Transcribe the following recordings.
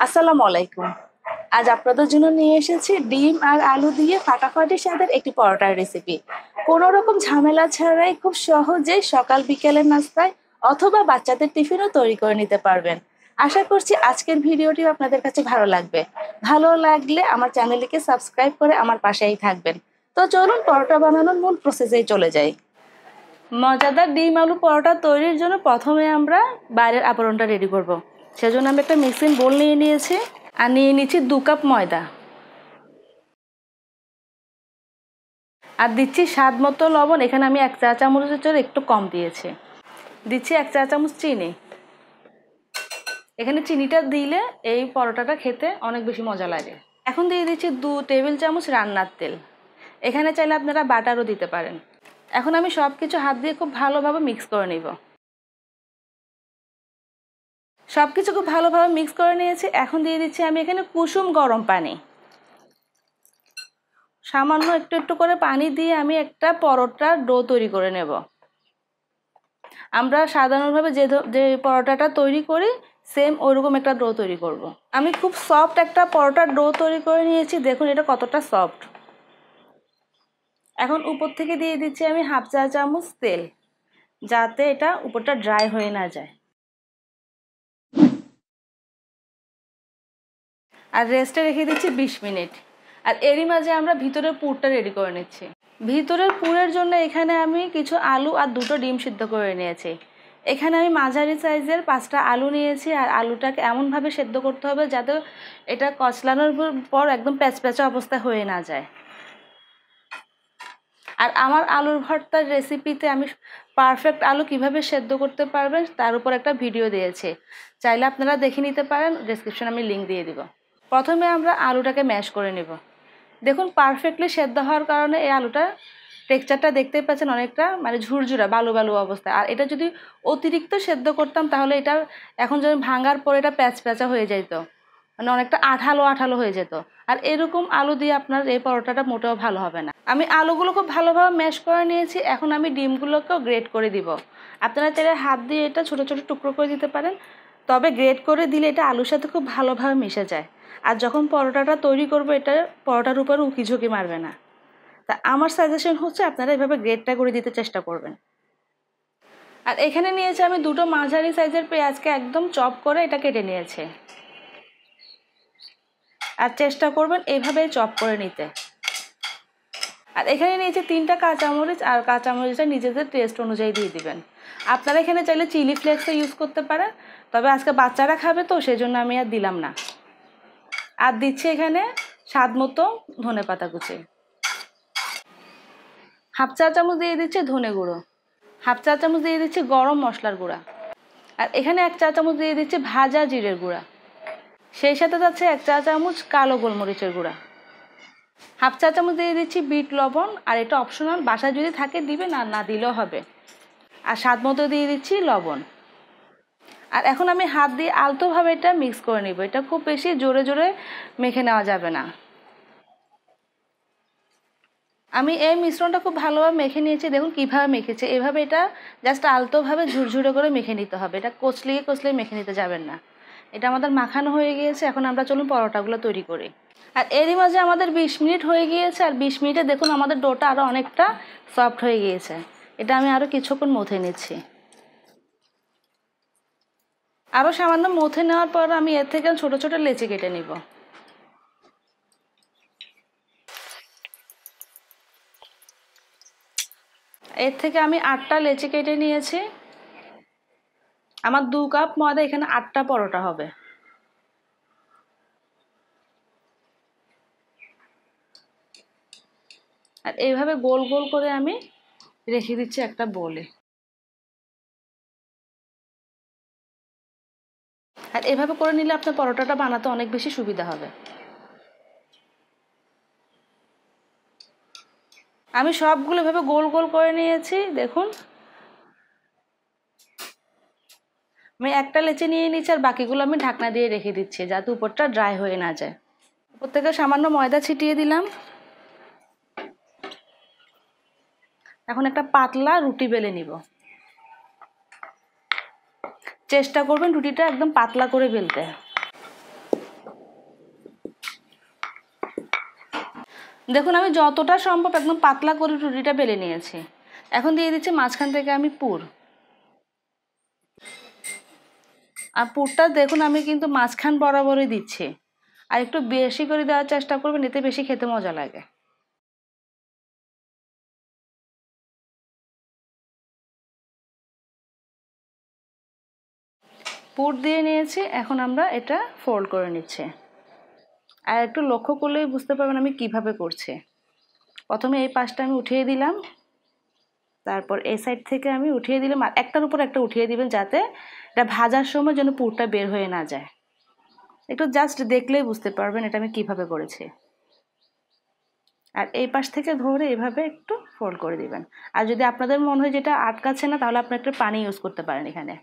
আসসালামু আলাইকুম। আজ আপনাদের জন্য নিয়ে এসেছি ডিম আর আলু দিয়ে ফাটাফাটি স্বাদের একটি পরোটার রেসিপি। কোনো রকম ঝামেলা ছাড়াই খুব সহজেই সকাল বিকেলের নাস্তায় অথবা বাচ্চাদের টিফিনও তৈরি করে নিতে পারবেন। আশা করছি আজকের ভিডিওটি আপনাদের কাছে ভালো লাগবে। ভালো লাগলে আমার চ্যানেলটিকে সাবস্ক্রাইব করে আমার পাশেই থাকবেন। তো চলুন পরোটা বানানোর মূল প্রসেসেই চলে যাই। মজাদার ডিম আলু পরোটা তৈরির জন্য প্রথমে আমরা বাইরের আবরণটা রেডি করব। সেজন্য আমি একটা মিক্সিং বোল নিয়ে নিয়েছি আর নিয়ে নিচ্ছি 2 কাপ ময়দা আর দিচ্ছি স্বাদ মতো লবণ। এখানে আমি 1 চা চামচের চেয়ে একটু কম দিয়েছি। দিচ্ছি 1 চা চামচ চিনি। এখানে চিনিটা দিলে এই পরোটাটা খেতে অনেক বেশি মজা লাগে। এখন দিয়ে দিচ্ছি 2 টেবিল চামচ রান্নার তেল। এখানে চাইলে আপনারা বাটারও দিতে পারেন। এখন আমি সব কিছু হাত দিয়ে খুব ভালোভাবে মিক্স করে নিব। সব কিছু খুব ভালোভাবে মিক্স করে নিয়েছি। এখন দিয়ে দিচ্ছি আমি এখানে কুসুম গরম পানি। সামান্য একটু একটু করে পানি দিয়ে আমি একটা পরোটার ডো তৈরি করে নেব। আমরা সাধারণভাবে যে পরোটাটা তৈরি করি সেম ওইরকম একটা ডো তৈরি করব। আমি খুব সফট একটা পরোটার ডো তৈরি করে নিয়েছি। দেখুন এটা কতটা সফট। এখন উপর থেকে দিয়ে দিচ্ছি আমি 1/2 চা চামচ তেল, যাতে এটা উপরটা ড্রাই হয়ে না যায়। আর রেস্টে রেখে দিচ্ছি 20 মিনিট। আর এরই মাঝে আমরা ভিতরের পুরটা রেডি করে নিচ্ছি। ভিতরের পুরের জন্য এখানে আমি কিছু আলু আর 2টো ডিম সিদ্ধ করে নিয়েছি। এখানে আমি মাঝারি সাইজের 5টা আলু নিয়েছি। আর আলুটাকে এমনভাবে সেদ্ধ করতে হবে যাতে এটা কচলানোর পর একদম প্যাচপ্যাচা অবস্থা হয়ে না যায়। আর আমার আলুর ভর্তার রেসিপিতে আমি পারফেক্ট আলু কিভাবে সেদ্ধ করতে পারবেন তার উপর একটা ভিডিও দিয়েছি, চাইলে আপনারা দেখে নিতে পারেন। ডেসক্রিপশনে আমি লিঙ্ক দিয়ে দিব। প্রথমে আমরা আলুটাকে ম্যাশ করে নেব। দেখুন পারফেক্টলি সেদ্ধ হওয়ার কারণে এই আলুটা টেক্সচারটা দেখতেই পাচ্ছেন অনেকটা মানে ঝুরঝুরা বালু বালু অবস্থা। আর এটা যদি অতিরিক্ত সেদ্ধ করতাম তাহলে এটা এখন যদি ভাঙার পর এটা প্যাচপ্যাচা হয়ে যেত, মানে অনেকটা আঠালো আঠালো হয়ে যেত। আর এরকম আলু দিয়ে আপনার এই পরোটাটা মোটেও ভালো হবে না। আমি আলুগুলো খুব ভালোভাবে ম্যাশ করে নিয়েছি। এখন আমি ডিমগুলোকেও গ্রেট করে দিব। আপনারা চাইলে হাত দিয়ে এটা ছোটো ছোটো টুকরো করে দিতে পারেন, তবে গ্রেট করে দিলে এটা আলুর সাথে খুব ভালোভাবে মিশে যায়। আর যখন পরোটাটা তৈরি করবো এটা পরোটার উপর উকি ঝুঁকি মারবে না। তা আমার সাজেশন হচ্ছে আপনারা এভাবে গ্রেটটা করে দিতে চেষ্টা করবেন। আর এখানে নিয়েছি আমি 2টো মাঝারি সাইজের পেঁয়াজকে একদম চপ করে এটা কেটে নিয়েছি। আর চেষ্টা করবেন এইভাবে চপ করে নিতে। আর এখানে নিয়েছি 3টা কাঁচামরিচ। আর কাঁচামরিচটা নিজেদের টেস্ট অনুযায়ী দিয়ে দিবেন। আপনারা এখানে চাইলে চিলি ফ্লেক্সও ইউজ করতে পারেন, তবে আজকে বাচ্চারা খাবে তো সেজন্য আমি আর দিলাম না। আর দিচ্ছি এখানে স্বাদ মতো ধনেপাতা কুচি। 1/2 চা চামচ দিয়ে দিচ্ছি ধনে গুঁড়ো। 1/2 চা চামচ দিয়ে দিচ্ছি গরম মশলার গুঁড়া। আর এখানে 1 চা চামচ দিয়ে দিচ্ছি ভাজা জিরের গুঁড়া। সেই সাথে যাচ্ছে 1 চা চামচ কালো গোলমরিচের গুঁড়া। 1/2 চা চামচ দিয়ে দিচ্ছি বিট লবণ। আর এটা অপশনাল, বাসায় যদি থাকে দিবেন, আর না দিলেও হবে। আর স্বাদ মতো দিয়ে দিচ্ছি লবণ। আর এখন আমি হাত দিয়ে আলতোভাবে এটা মিক্স করে নিব। এটা খুব বেশি জোরে জোরে মেখে নেওয়া যাবে না। আমি এই মিশ্রণটা খুব ভালোভাবে মেখে নিয়েছি। দেখুন কিভাবে মেখেছে। এভাবে এটা জাস্ট আলতোভাবে ঝুরঝুরে করে মেখে নিতে হবে। এটা কচলিয়ে কচলিয়ে মেখে নিতে যাবেন না। এটা আমাদের মাখানো হয়ে গিয়েছে। এখন আমরা চলুন পরোটাগুলো তৈরি করি। আর এরই মাঝে আমাদের 20 মিনিট হয়ে গিয়েছে। আর 20 মিনিটে দেখুন আমাদের ডোটা আরও অনেকটা সফট হয়ে গিয়েছে। এটা আমি আরও কিছুক্ষণ মথে নিচ্ছি। আরও সামান্য মথে নেওয়ার পর আমি এর থেকে ছোটো ছোটো লেচি কেটে নিব। এর থেকে আমি 8টা লেচি কেটে নিয়েছি। আমার 2 কাপ ময়দা, এখানে 8টা পরোটা হবে। আর এইভাবে গোল গোল করে আমি রেখে দিচ্ছি একটা বোলে। আর এভাবে করে নিলে আপনার পরোটাটা বানাতে অনেক বেশি সুবিধা হবে। আমি সবগুলো এভাবে গোল গোল করে নিয়েছি। দেখুন আমি একটা লেচি নিয়ে নিচ্ছি আর বাকিগুলো আমি ঢাকনা দিয়ে রেখে দিচ্ছি যাতে উপরটা ড্রাই হয়ে না যায়। উপর থেকে সামান্য ময়দা ছিটিয়ে দিলাম। এখন একটা পাতলা রুটি বেলে নিব। চেষ্টা করবেন রুটিটা একদম পাতলা করে বেলতে। দেখুন আমি যতটা সম্ভব একদম পাতলা করে রুটিটা বেলে নিয়েছি। এখন দিয়ে দিচ্ছি মাঝখান থেকে আমি পুর। আর পুরটা দেখুন আমি কিন্তু মাঝখান বরাবরই দিচ্ছি, আর একটু বেশি করে দেওয়ার চেষ্টা করবেন, এতে বেশি খেতে মজা লাগে। পুর দিয়ে নিয়েছি, এখন আমরা এটা ফোল্ড করে নিচ্ছি। আর একটু লক্ষ্য করলেই বুঝতে পারবেন আমি কিভাবে করছি। প্রথমে এই পাশটা আমি উঠিয়ে দিলাম, তারপর এই সাইড থেকে আমি উঠিয়ে দিলাম, আর একটার উপর একটা উঠিয়ে দিবেন যাতে এটা ভাজার সময় যেন পুরটা বের হয়ে না যায়। একটু জাস্ট দেখলেই বুঝতে পারবেন এটা আমি কিভাবে করেছি। আর এই পাশ থেকে ধরে এভাবে একটু ফোল্ড করে দিবেন। আর যদি আপনাদের মনে হয় যেটা আটকাচ্ছে না, তাহলে আপনি একটু পানি ইউজ করতে পারেন এখানে।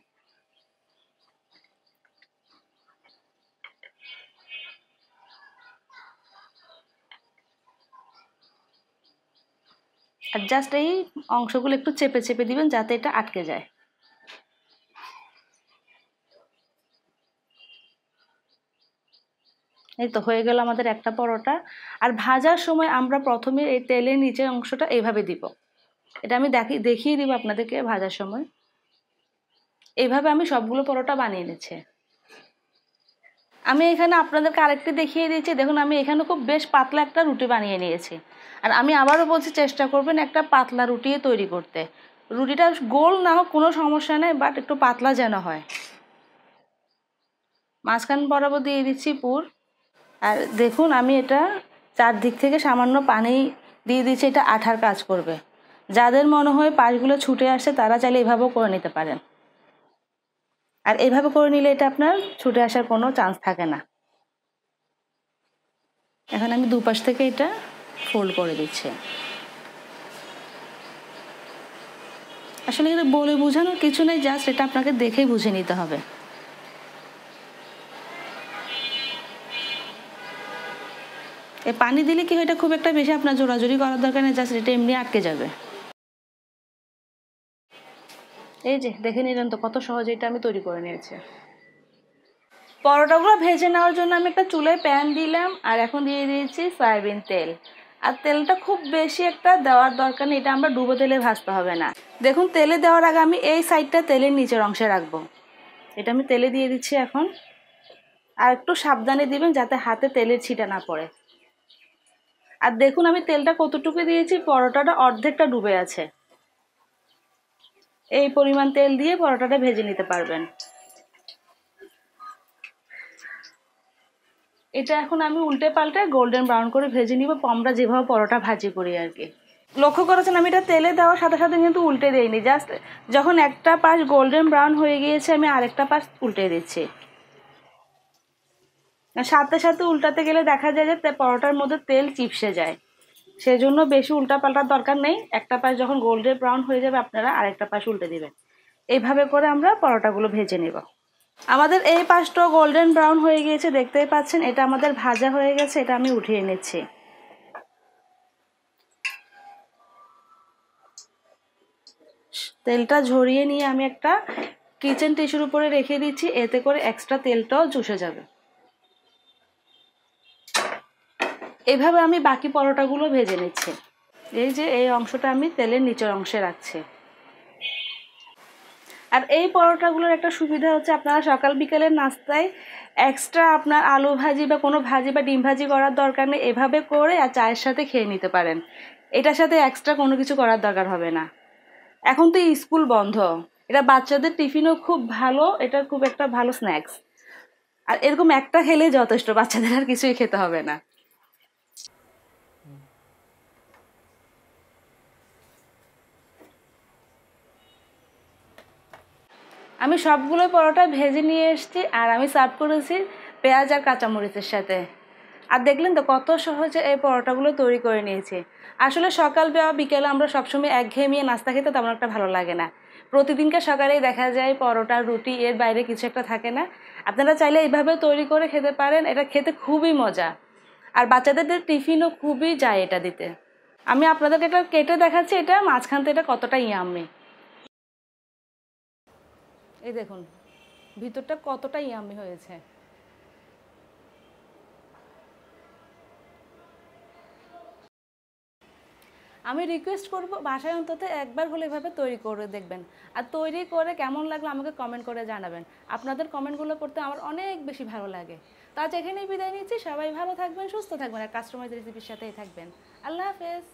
আর জাস্ট এই অংশগুলো একটু চেপে চেপে দিবেন যাতে এটা আটকে যায়। এই তো হয়ে গেল আমাদের একটা পরোটা। আর ভাজার সময় আমরা প্রথমে এই তেলের নিচের অংশটা এইভাবে দিব। এটা আমি দেখিয়ে দিব আপনাদেরকে ভাজার সময়। এইভাবে আমি সবগুলো পরোটা বানিয়ে নিচ্ছি। আমি এখানে আপনাদেরকে আরেকটি দেখিয়ে দিচ্ছি। দেখুন আমি এখানে খুব বেশ পাতলা একটা রুটি বানিয়ে নিয়েছি। আর আমি আবারও বলছি, চেষ্টা করবেন একটা পাতলা রুটি তৈরি করতে। রুটিটা গোল না হোক কোনো সমস্যা নেই, বাট একটু পাতলা যেন হয়। মাঝখান বরাবর দিয়ে দিচ্ছি পুর। আর দেখুন আমি এটা চারদিক থেকে সামান্য পানি দিয়ে দিচ্ছি, এটা আঠার কাজ করবে। যাদের মনে হয় পাশগুলো ছুটে আসে তারা চাইলে এভাবেও করে নিতে পারেন। আর এইভাবে করে নিলে এটা আপনার ছুটে আসার কোনো চান্স থাকে না। এখন আমি দুপাশ থেকে এটা ফোল্ড করে দিচ্ছি। আসলে এটা বলে বোঝানোর কিছু নেই, জাস্ট এটা আপনাকে দেখেই বুঝে নিতে হবে। এই পানি দিলে কি হয়, এটা খুব একটা বেশি আপনার জোরাজোরি করার দরকার নেই, জাস্ট এটা এমনি আটকে যাবে। এই যে দেখে নিলেন তো কত সহজে এটা আমি তৈরি করে নিয়েছি। পরোটাগুলো ভেজে নেওয়ার জন্য আমি একটা চুলায় প্যান দিলাম, আর এখন দিয়ে দিয়েছি সয়াবিন তেল। আর তেলটা খুব বেশি একটা দেওয়ার দরকার নেই, এটা আমরা ডুবো তেলে ভাজতে হবে না। দেখুন তেলে দেওয়ার আগে আমি এই সাইডটা তেলের নিচের অংশে রাখবো। এটা আমি তেলে দিয়ে দিচ্ছি এখন। আর একটু সাবধানে দিবেন যাতে হাতে তেলের ছিটা না পড়ে। আর দেখুন আমি তেলটা কতটুকু দিয়েছি, পরোটাটা অর্ধেকটা ডুবে আছে। এই পরিমাণ তেল দিয়ে পরোটাটা ভেজে নিতে পারবেন। এটা এখন আমি উল্টে পাল্টে গোল্ডেন ব্রাউন করে ভেজে নিব, আমরা যেভাবে পরোটা ভাজি করি আর কি। লক্ষ্য করেছেন আমি এটা তেলে দেওয়ার সাথে সাথে কিন্তু উল্টে দেইনি, জাস্ট যখন একটা পাশ গোল্ডেন ব্রাউন হয়ে গিয়েছে আমি আরেকটা পাশ উল্টে দিচ্ছি। সাথে সাথে উল্টাতে গেলে দেখা যায় যে পরোটার মধ্যে তেল চিপসে যায়, সেজন্য বেশি উল্টা পাল্টার দরকার নেই। একটা পাশ যখন গোল্ডেন ব্রাউন হয়ে যাবে আপনারা আরেকটা পাশ উল্টে দিবেন। এইভাবে করে আমরা পরোটাগুলো ভেজে নেব। আমাদের এই পাশটাও গোল্ডেন ব্রাউন হয়ে গিয়েছে, দেখতেই পাচ্ছেন। এটা আমাদের ভাজা হয়ে গেছে, এটা আমি উঠিয়ে নিচ্ছি। তেলটা ঝরিয়ে নিয়ে আমি একটা কিচেন টিস্যুর উপরে রেখে দিচ্ছি, এতে করে এক্সট্রা তেলটাও চুষে যাবে। এভাবে আমি বাকি পরোটাগুলো ভেজে নিচ্ছি। এই যে এই অংশটা আমি তেলের নিচের অংশে রাখছি। আর এই পরোটাগুলোর একটা সুবিধা হচ্ছে, আপনারা সকাল বিকেলের নাস্তায় এক্সট্রা আপনার আলু ভাজি বা কোনো ভাজি বা ডিম ভাজি করার দরকার নেই, এভাবে করে আর চায়ের সাথে খেয়ে নিতে পারেন। এটার সাথে এক্সট্রা কোনো কিছু করার দরকার হবে না। এখন তো স্কুল বন্ধ, এটা বাচ্চাদের টিফিনও খুব ভালো, এটা খুব একটা ভালো স্ন্যাক্স। আর এরকম একটা খেলেই যথেষ্ট, বাচ্চাদের আর কিছুই খেতে হবে না। আমি সবগুলো পরোটা ভেজে নিয়ে এসেছি, আর আমি সার্ভ করেছি পেঁয়াজ আর কাঁচামরিচের সাথে। আর দেখলেন তো কত সহজে এই পরোটাগুলো তৈরি করে নিয়েছি। আসলে সকাল বা বিকেলে আমরা সবসময় একঘেয়েমিয়ে নাস্তা খেতে তেমন একটা ভালো লাগে না। প্রতিদিনকার সকালেই দেখা যায় পরোটা রুটি, এর বাইরে কিছু একটা থাকে না। আপনারা চাইলে এইভাবে তৈরি করে খেতে পারেন, এটা খেতে খুবই মজা। আর বাচ্চাদের টিফিনও খুবই যায় এটা দিতে। আমি আপনাদেরকে এটা কেটে দেখাচ্ছি, এটা মাঝখান থেকে এটা কতটা ইয়াম্মি। এই দেখুন ভিতরটা কতটা ইয়াম্মি হয়েছে। আমি রিকোয়েস্ট করব বাসায় অন্তত একবার হলে এভাবে তৈরি করে দেখবেন, আর তৈরি করে কেমন লাগলো আমাকে কমেন্ট করে জানাবেন। আপনাদের কমেন্টগুলো পড়তে আমার অনেক বেশি ভালো লাগে। তো আজ এখানেই বিদায় নিচ্ছি। সবাই ভালো থাকবেন, সুস্থ থাকবেন, আর কাস্টমাইজ রেসিপির সাথেই থাকবেন। আল্লাহ হাফেজ।